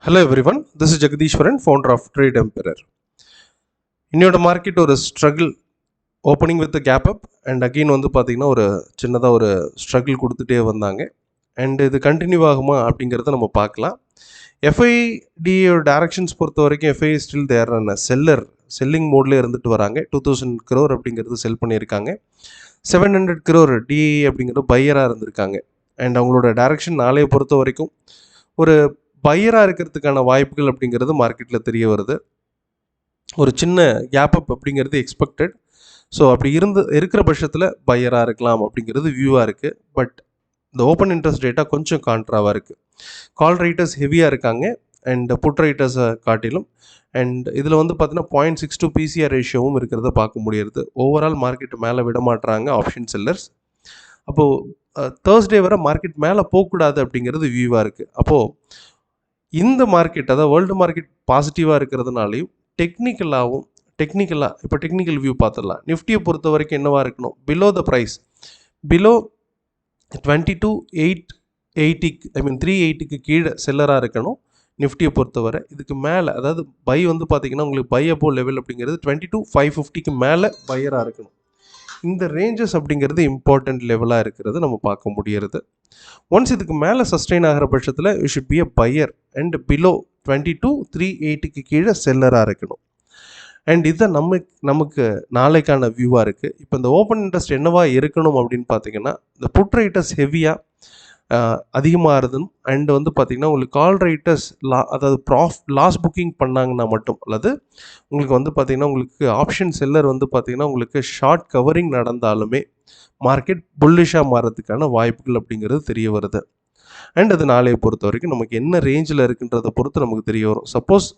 Hello everyone, this is Jagadishwaran, founder of Trade Emperor. இன்னையோட market ஒரு struggle opening with gap up and again வந்து பார்த்திங்கன்னா ஒரு சின்னதாக ஒரு ஸ்ட்ரகிள் கொடுத்துட்டே வந்தாங்க. அண்ட் இது கண்டினியூ ஆகுமா அப்படிங்கிறத நம்ம பார்க்கலாம். எஃப்ஐடியோட டைரக்ஷன்ஸ் பொறுத்த வரைக்கும் எஃப்ஐ ஸ்டில் தேர் செல்லிங் மோட்லேயே இருந்துட்டு வராங்க. 2000 crore அப்படிங்கிறது செல் பண்ணியிருக்காங்க. 700 crore டிஏ அப்படிங்கிறது பையராக இருந்திருக்காங்க. அண்ட் அவங்களோட டைரக்ஷன் நாளைய பொறுத்த வரைக்கும் ஒரு பையராக இருக்கிறதுக்கான வாய்ப்புகள் அப்படிங்கிறது மார்க்கெட்டில் தெரிய வருது. ஒரு சின்ன கேப் அப் அப்படிங்கிறது எக்ஸ்பெக்டட். ஸோ அப்படி இருக்கிற பட்சத்தில் பையராக இருக்கலாம் அப்படிங்கிறது வியூவாக இருக்குது. பட் இந்த ஓப்பன் இன்ட்ரெஸ்ட் ரேட்டாக கொஞ்சம் கான்ட்ராவாக இருக்குது. கால் ரைட்டர்ஸ் ஹெவியாக இருக்காங்க அண்ட் புட் ரைட்டர்ஸை காட்டிலும். அண்ட் இதில் வந்து பார்த்தீங்கன்னா 0.62 பிசிஆர் ரேஷியோவும் இருக்கிறத பார்க்க முடியுது. ஓவரால் மார்க்கெட் மேலே விட மாட்டுறாங்க ஆப்ஷன் செல்லர்ஸ். அப்போது தேர்ஸ்டே வரை மார்க்கெட் மேலே போகக்கூடாது அப்படிங்கிறது வியூவாக இருக்குது. அப்போது இந்த மார்க்கெட், அதாவது வேர்ல்டு மார்க்கெட் பாசிட்டிவாக இருக்கிறதுனாலையும் டெக்னிக்கலாக இப்போ டெக்னிக்கல் வியூ பார்த்துடலாம். நிஃப்டியை பொறுத்த வரைக்கும் என்னவாக இருக்கணும்? பிலோ த ப்ரைஸ், பிலோ 22,880 380க்கு கீழே செல்லராக இருக்கணும் நிஃப்டியை பொறுத்தவரை. இதுக்கு மேலே, அதாவது பை வந்து பார்த்திங்கன்னா உங்களுக்கு பை அபோவ் லெவல் அப்படிங்கிறது 22,550க்கு மேலே பையராக இருக்கணும். இந்த ரேஞ்சஸ் அப்படிங்கிறது இம்பார்ட்டண்ட் லெவலாக இருக்கிறது நம்ம பார்க்க முடியறது. ஒன்ஸ் இதுக்கு மேலே சஸ்டெயின் ஆகிற பட்சத்தில் you should be a buyer and below 22,380க்கு கீழே செல்லராக இருக்கணும். அண்ட் இதுதான் நமக்கு நாளைக்கான வியூவாக இருக்குது. இப்போ இந்த ஓப்பன் இன்ட்ரெஸ்ட் என்னவா இருக்கணும் அப்படின்னு பார்த்தீங்கன்னா, இந்த புட் ரைட்டர்ஸ் ஹெவியாக அதிகமாகிறதும் அண்ட் வந்து பார்த்திங்கன்னா உங்களுக்கு கால் ரைட்டர்ஸ் அதாவது லாஸ் புக்கிங் பண்ணாங்கன்னா மட்டும், அல்லது உங்களுக்கு வந்து பார்த்திங்கன்னா உங்களுக்கு ஆப்ஷன் செல்லர் வந்து பார்த்திங்கன்னா உங்களுக்கு ஷார்ட் கவரிங் நடந்தாலுமே மார்க்கெட் புல்லிஷாக மாறதுக்கான வாய்ப்புகள் அப்படிங்கிறது தெரிய வருது. அண்ட் அது நாளையை பொறுத்த வரைக்கும் நமக்கு என்ன ரேஞ்சில் இருக்குன்றதை பொறுத்து நமக்கு தெரிய வரும். சப்போஸ்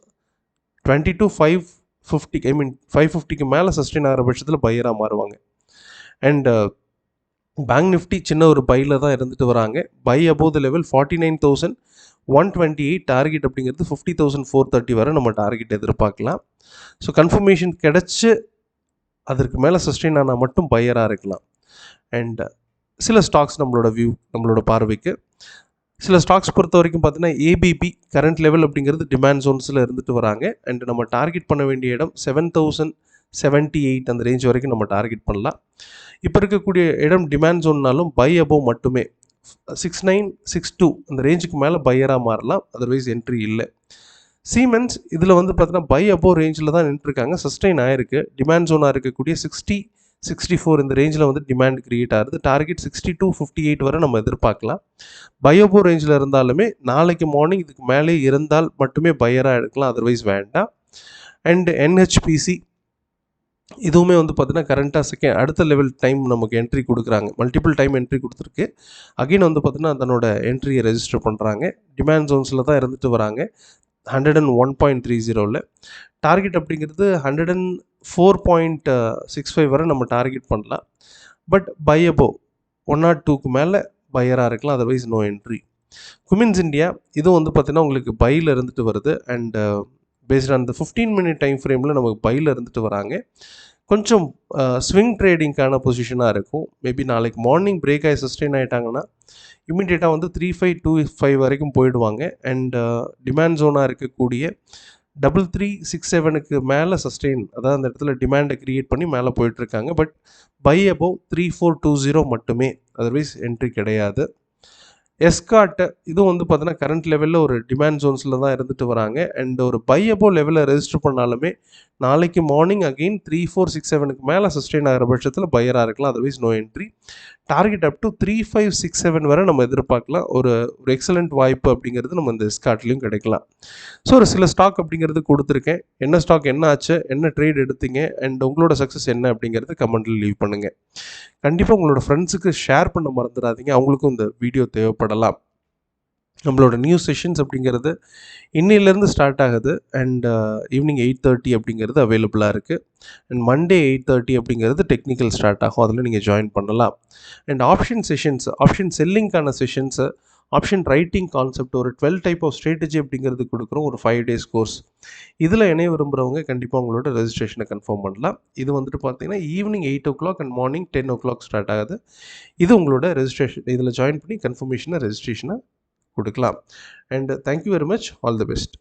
22,550 550க்கு மேலே சஸ்டெயின் ஆகிற பட்சத்தில் பையராக மாறுவாங்க. அண்ட் பேங்க் நிஃப்டி சின்ன ஒரு பையில் தான் இருந்துட்டு வராங்க. By above the level 49,128 target அப்படிங்கிறது 50,430 வரை நம்ம டார்கெட் எதிர்பார்க்கலாம். ஸோ கன்ஃபர்மேஷன் கிடச்சி அதற்கு மேலே சஸ்டெயின் ஆனால் மட்டும் பையராக இருக்கலாம். அண்ட் சில ஸ்டாக்ஸ் நம்மளோட பார்வைக்கு, சில ஸ்டாக்ஸ் பொறுத்த வரைக்கும் பார்த்தீங்கன்னா ஏபிபி கரண்ட் லெவல் அப்படிங்கிறது டிமாண்ட் ஜோன்ஸில் இருந்துட்டு வராங்க. அண்ட் நம்ம டார்கெட் பண்ண வேண்டிய இடம் 7,078 அந்த ரேஞ்ச் வரைக்கும் நம்ம டார்கெட் பண்ணலாம். இப்போ இருக்கக்கூடிய இடம் டிமாண்ட் ஜோன்னாலும் பை அபோவ் மட்டுமே. 6962 அந்த ரேஞ்சுக்கு மேலே பையராக மாறலாம், அதர்வைஸ் என்ட்ரி இல்லை. சீமென்ஸ் இதில் வந்து பார்த்தீங்கன்னா பை அபோவ் ரேஞ்சில் தான் நின்றுருக்காங்க, சஸ்டெயின் ஆகிருக்கு. டிமாண்ட் ஜோனாக இருக்கக்கூடிய 60-64 இந்த ரேஞ்சில் வந்து டிமாண்ட் கிரியேட் ஆகுது. டார்கெட் 6258 வரை நம்ம எதிர்பார்க்கலாம். பை அபோவ் ரேஞ்சில் இருந்தாலுமே நாளைக்கு மார்னிங் இதுக்கு மேலே இருந்தால் மட்டுமே பையராக எடுக்கலாம், அதர்வைஸ் வேண்டாம். அண்ட் என்ஹெச்பிசி இதுவுமே வந்து பார்த்தீங்கன்னா கரண்ட்டாக அடுத்த லெவல் டைம் நமக்கு என்ட்ரி கொடுக்குறாங்க. மல்டிபிள் டைம் என்ட்ரி கொடுத்துருக்கு. அகெயின் வந்து பார்த்தீங்கன்னா தன்னோட என்ட்ரியை ரெஜிஸ்டர் பண்ணுறாங்க. டிமாண்ட் ஜோன்ஸில் தான் இருந்துட்டு வராங்க. 101.30 டார்கெட் அப்படிங்கிறது 104.65 வரை நம்ம டார்கெட் பண்ணலாம். பட் பை அபோவ் 102க்கு மேலே பையராக இருக்கலாம், otherwise no entry. Cummins India இதுவும் வந்து பார்த்தீங்கன்னா உங்களுக்கு பையில் இருந்துட்டு வருது. And based on the 15-minute time ஃப்ரேமில் நமக்கு பையில் இருந்துட்டு வராங்க. கொஞ்சம் ஸ்விங் ட்ரேடிங்கான பொசிஷனாக இருக்கும். மேபி நாளைக்கு மார்னிங் பிரேக் ஆகி சஸ்டெயின் ஆகிட்டாங்கன்னா இமீடியட்டாக வந்து 3525 வரைக்கும் போயிடுவாங்க. அண்ட் டிமாண்ட் ஜோனாக இருக்கக்கூடிய 3367க்கு மேலே சஸ்டெயின், அதாவது அந்த இடத்துல டிமாண்டை க்ரியேட் பண்ணி மேலே போயிட்டுருக்காங்க. பட் பை அபோவ் 3420 மட்டுமே, அதர்வைஸ் என்ட்ரி கிடையாது. எஸ்கார்ட் இதுவும் வந்து பார்த்தீங்கன்னா கரண்ட் லெவலில் ஒரு டிமாண்ட் ஜோன்ஸில் தான் இருந்துட்டு வராங்க. அண்ட் ஒரு பை அபோவ் லெவலில் ரெஜிஸ்டர் பண்ணாலுமே நாளைக்கு மார்னிங் அகெயின் 3467க்கு மேலே சஸ்டெயின் ஆகிற பட்சத்தில் பையராக இருக்கலாம், otherwise no entry. Target up to 3567 வரை நம்ம எதிர்பார்க்கலாம். ஒரு எக்ஸலண்ட் வாய்ப்பு அப்படிங்கிறது நம்ம இந்த எஸ்கார்ட்லேயும் கிடைக்கலாம். ஸோ ஒரு சில ஸ்டாக் அப்படிங்கிறது கொடுத்துருக்கேன். என்ன ஸ்டாக் என்ன ஆச்சு, என்ன ட்ரேட் எடுத்தீங்க, அண்ட் உங்களோட சக்ஸஸ் என்ன அப்படிங்கிறது கமெண்ட்டில் லீவ் பண்ணுங்கள். கண்டிப்பாக உங்களோட ஃப்ரெண்ட்ஸுக்கு ஷேர் பண்ண மறந்துடாதீங்க, அவங்களுக்கும் இந்த வீடியோ தேவைப்படலாம். நம்மளோட நியூ செஷன்ஸ் அப்படிங்கிறது இன்னிலேருந்து ஸ்டார்ட் ஆகுது. அண்ட் ஈவினிங் 8:30 அப்படிங்கிறது அவைலபிளாக இருக்குது. அண்ட் மண்டே 8:30 அப்படிங்கிறது டெக்னிக்கல் ஸ்டார்ட் ஆகும், அதில் நீங்கள் ஜாயின் பண்ணலாம். அண்ட் ஆப்ஷன் செல்லிங்கான செஷன்ஸு, ஆப்ஷன் ரைட்டிங் கான்செப்ட், ஒரு 12 டைப் ஆஃப் ஸ்ட்ராட்டஜி அப்படிங்கிறது கொடுக்குறோம், ஒரு 5 days கோர்ஸ். இதில் இணைய விரும்புகிறவங்க கண்டிப்பாக உங்களோட ரெஜிஸ்ட்ரேஷனை கன்ஃபார்ம் பண்ணலாம். இது வந்துட்டு பார்த்தீங்கன்னா evening 8 o'clock and morning 10 o'clock start ஆகுது. இது உங்களோட ரெஜிஸ்ட்ரேஷன், இதில் ஜாயின் பண்ணி கன்ஃபர்மேஷனை ரெஜிஸ்ட்ரேஷனை கொடுக்கலாம். And thank you very much. All the best.